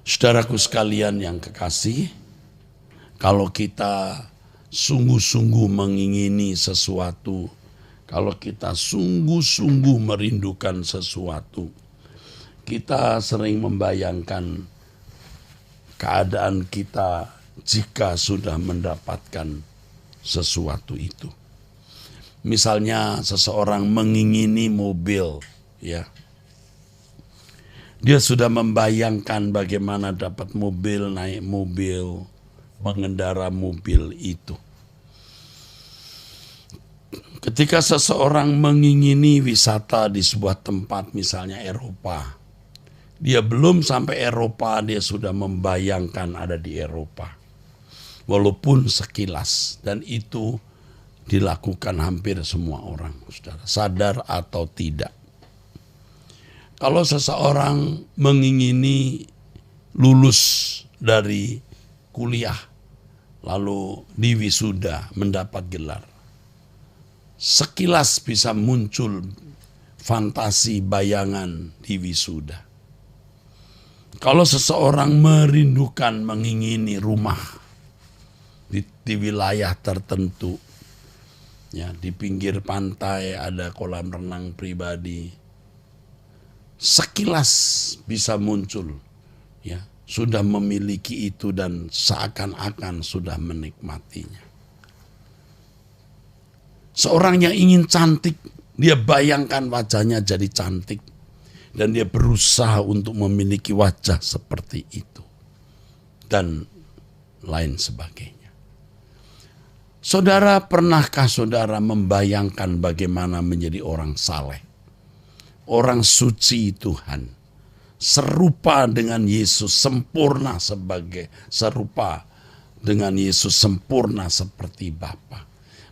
Saudaraku sekalian yang kekasih, kalau kita sungguh-sungguh mengingini sesuatu, kalau kita sungguh-sungguh merindukan sesuatu, kita sering membayangkan keadaan kita jika sudah mendapatkan sesuatu itu. Misalnya seseorang mengingini mobil, ya. Dia sudah membayangkan bagaimana dapat mobil, naik mobil, mengendara mobil itu. Ketika seseorang mengingini wisata di sebuah tempat, misalnya Eropa, dia belum sampai Eropa, dia sudah membayangkan ada di Eropa. Walaupun sekilas, dan itu dilakukan hampir semua orang, saudara, sadar atau tidak. Kalau seseorang mengingini lulus dari kuliah, lalu diwisuda mendapat gelar, sekilas bisa muncul fantasi bayangan di wisuda. Kalau seseorang merindukan mengingini rumah di wilayah tertentu, ya, di pinggir pantai ada kolam renang pribadi, sekilas bisa muncul, ya, sudah memiliki itu dan seakan-akan sudah menikmatinya. Seorang yang ingin cantik, dia bayangkan wajahnya jadi cantik dan dia berusaha untuk memiliki wajah seperti itu dan lain sebagainya. Saudara, pernahkah saudara membayangkan bagaimana menjadi orang saleh, orang suci Tuhan, serupa dengan Yesus, sempurna serupa dengan Yesus, sempurna seperti Bapa,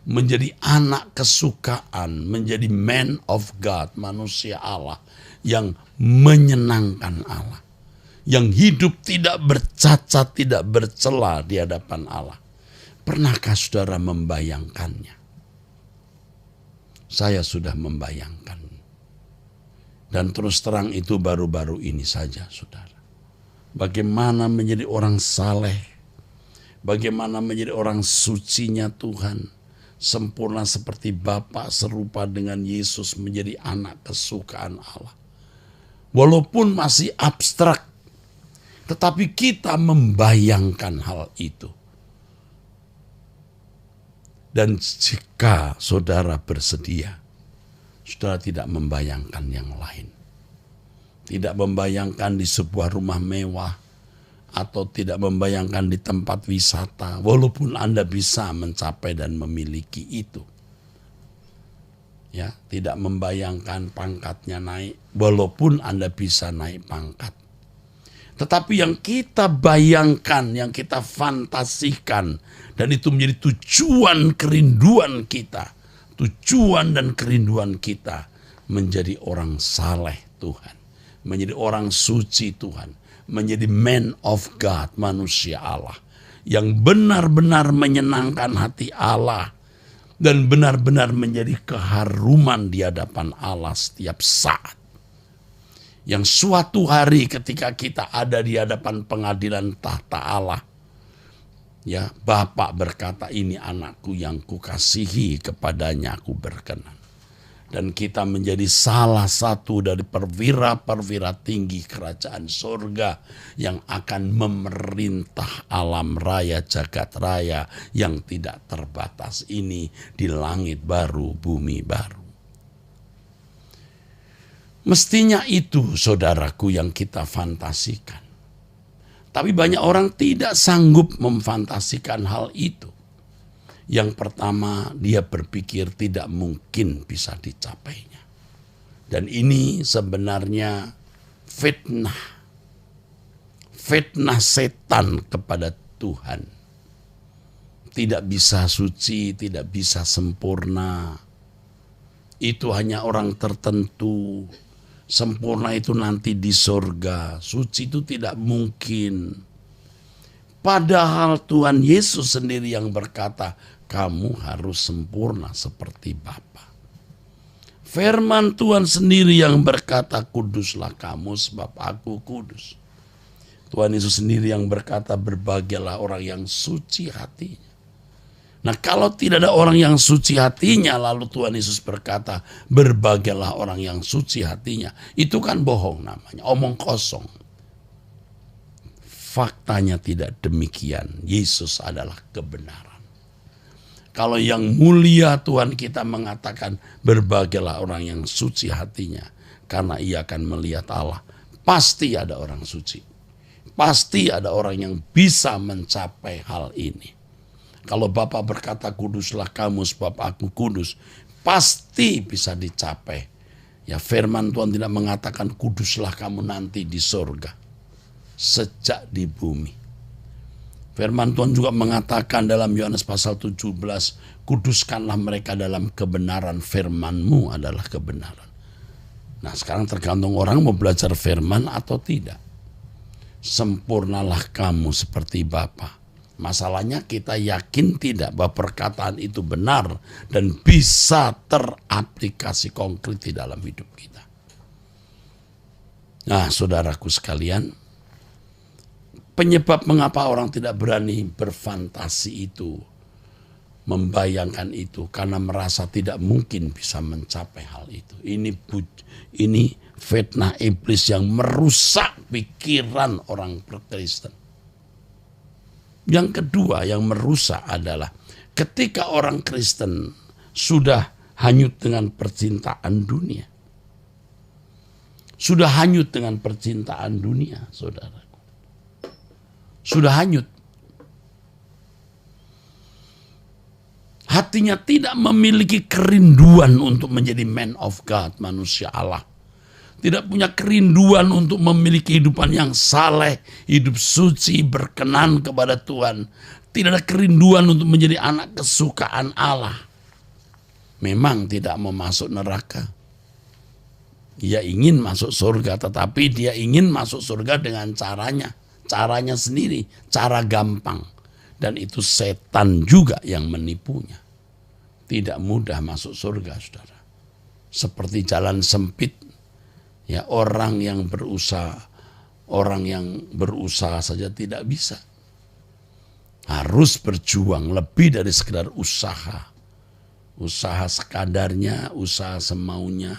menjadi anak kesukaan, menjadi man of God, manusia Allah yang menyenangkan Allah, yang hidup tidak bercacat, tidak bercela di hadapan Allah. Pernahkah saudara membayangkannya? Saya sudah membayangkan. Dan terus terang itu baru-baru ini saja, saudara. Bagaimana menjadi orang saleh, bagaimana menjadi orang sucinya Tuhan, sempurna seperti Bapa, serupa dengan Yesus, menjadi anak kesukaan Allah. Walaupun masih abstrak, tetapi kita membayangkan hal itu. Dan jika saudara bersedia, saudara tidak membayangkan yang lain. Tidak membayangkan di sebuah rumah mewah, atau tidak membayangkan di tempat wisata, walaupun Anda bisa mencapai dan memiliki itu. Ya, tidak membayangkan pangkatnya naik, walaupun Anda bisa naik pangkat. Tetapi yang kita bayangkan, yang kita fantasikan, dan itu menjadi tujuan kerinduan kita, tujuan dan kerinduan kita menjadi orang saleh Tuhan, menjadi orang suci Tuhan, menjadi man of God, manusia Allah, yang benar-benar menyenangkan hati Allah, dan benar-benar menjadi keharuman di hadapan Allah setiap saat. Yang suatu hari ketika kita ada di hadapan pengadilan tahta Allah, ya, Bapa berkata, ini anakku yang kukasihi, kepadanya aku berkenan. Dan kita menjadi salah satu dari perwira-perwira tinggi kerajaan surga yang akan memerintah alam raya, jagat raya yang tidak terbatas ini di langit baru, bumi baru. Mestinya itu, saudaraku, yang kita fantasikan. Tapi banyak orang tidak sanggup memfantasikan hal itu. Yang pertama, dia berpikir tidak mungkin bisa dicapainya. Dan ini sebenarnya fitnah. Fitnah setan kepada Tuhan. Tidak bisa suci, tidak bisa sempurna. Itu hanya orang tertentu. Sempurna itu nanti di surga. Suci itu tidak mungkin. Padahal Tuhan Yesus sendiri yang berkata, kamu harus sempurna seperti Bapa. Firman Tuhan sendiri yang berkata, kuduslah kamu sebab aku kudus. Tuhan Yesus sendiri yang berkata, berbahagialah orang yang suci hatinya. Nah, kalau tidak ada orang yang suci hatinya, lalu Tuhan Yesus berkata, berbahagialah orang yang suci hatinya. Itu kan bohong namanya, omong kosong. Faktanya tidak demikian. Yesus adalah kebenaran. Kalau yang mulia Tuhan kita mengatakan, berbahagialah orang yang suci hatinya, karena ia akan melihat Allah. Pasti ada orang suci. Pasti ada orang yang bisa mencapai hal ini. Kalau Bapa berkata, kuduslah kamu sebab aku kudus, pasti bisa dicapai. Ya, firman Tuhan tidak mengatakan kuduslah kamu nanti di surga, sejak di bumi. Firman Tuhan juga mengatakan dalam Yohanes pasal 17, kuduskanlah mereka dalam kebenaran, firman-Mu adalah kebenaran. Nah, sekarang tergantung orang mau belajar firman atau tidak. Sempurnalah kamu seperti Bapa. Masalahnya kita yakin tidak bahwa perkataan itu benar dan bisa teraplikasi konkret di dalam hidup kita. Nah, saudaraku sekalian, penyebab mengapa orang tidak berani berfantasi itu, membayangkan itu, karena merasa tidak mungkin bisa mencapai hal itu. Ini fitnah iblis yang merusak pikiran orang Kristen. Yang kedua yang merusak adalah ketika orang Kristen sudah hanyut dengan percintaan dunia. Sudah hanyut dengan percintaan dunia, saudara. Sudah hanyut. Hatinya tidak memiliki kerinduan untuk menjadi man of God, manusia Allah. Tidak punya kerinduan untuk memiliki kehidupan yang saleh, hidup suci, berkenan kepada Tuhan. Tidak ada kerinduan untuk menjadi anak kesukaan Allah. Memang tidak mau masuk neraka. Dia ingin masuk surga, tetapi dia ingin masuk surga dengan caranya sendiri, cara gampang. Dan itu setan juga yang menipunya. Tidak mudah masuk surga, saudara. Seperti jalan sempit, ya, orang yang berusaha saja tidak bisa. Harus berjuang lebih dari sekedar usaha. Usaha sekadarnya, usaha semaunya.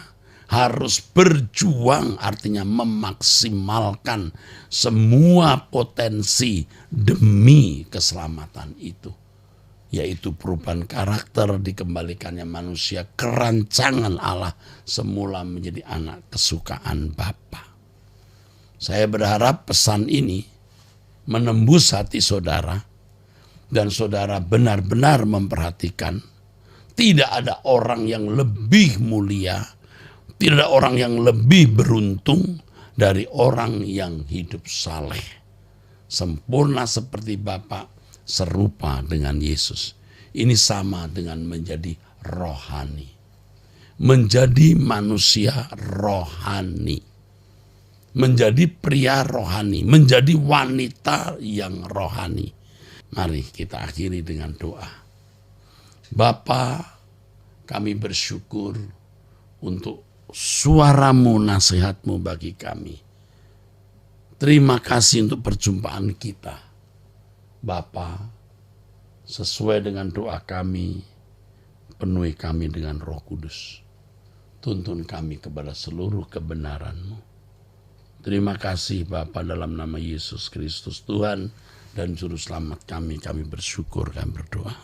Harus berjuang, artinya memaksimalkan semua potensi demi keselamatan itu. Yaitu perubahan karakter, dikembalikannya manusia ke rancangan Allah semula menjadi anak kesukaan Bapa. Saya berharap pesan ini menembus hati saudara dan saudara benar-benar memperhatikan tidak ada orang yang lebih mulia, tidak ada orang yang lebih beruntung dari orang yang hidup saleh. Sempurna seperti Bapa, serupa dengan Yesus. Ini sama dengan menjadi rohani. Menjadi manusia rohani. Menjadi pria rohani. Menjadi wanita yang rohani. Mari kita akhiri dengan doa. Bapa, kami bersyukur untuk suaramu, nasihatmu bagi kami. Terima kasih untuk perjumpaan kita. Bapa, sesuai dengan doa kami, penuhi kami dengan Roh Kudus. Tuntun kami kepada seluruh kebenaran-Mu. Terima kasih Bapa, dalam nama Yesus Kristus Tuhan dan Juru Selamat kami bersyukur, kami berdoa.